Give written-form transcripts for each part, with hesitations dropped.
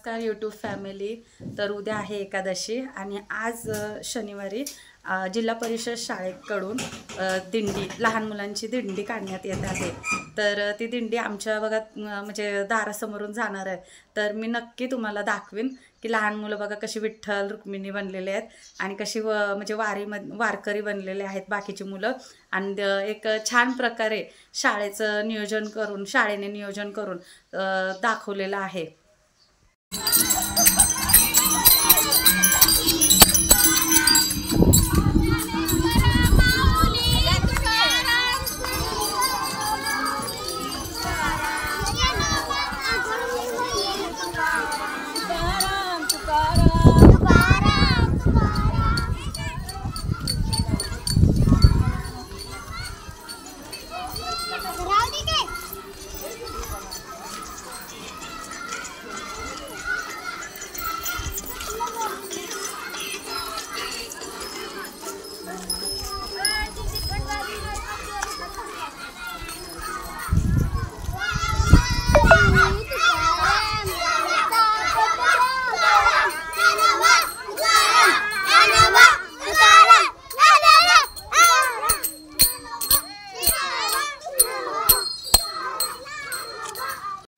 नमस्कार YouTube family. तर उद्या आहे एकादशी आणि आज शनिवारी जिल्हा परिषद शाळेकडून दिंडी लहान मुलांची दिंडी काढण्यात येत आहे। तर ती दिंडी आमच्या बघा म्हणजे दारासमोरून जाणार आहे। तर मी नक्की तुम्हाला दाखवीन की लहान मुलं बघा कशी विठ्ठल रुक्मिणी बनलेले आहेत आणि कशी म्हणजे वारकरी बनलेले आहेत बाकीची मुलं। आणि एक छान प्रकारे शाळेने नियोजन करून दाखवलेलं आहे।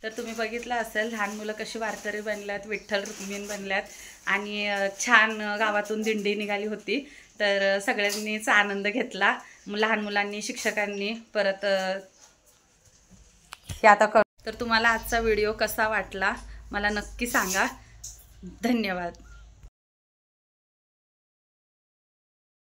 तर तुम्ही बघितलं असेल लहान मुलं कशी वारकरी बनल्यात, विठ्ठल रुक्मिणी बनल्यात आणि छान गावातून दिंडी निघाली होती। तर सगळ्यांनीच आनंद घेतला, लहान मुलांनी, शिक्षकांनी। परत हे आता तर तुम्हाला आजचा व्हिडिओ कसा वाटला मला नक्की सांगा। धन्यवाद।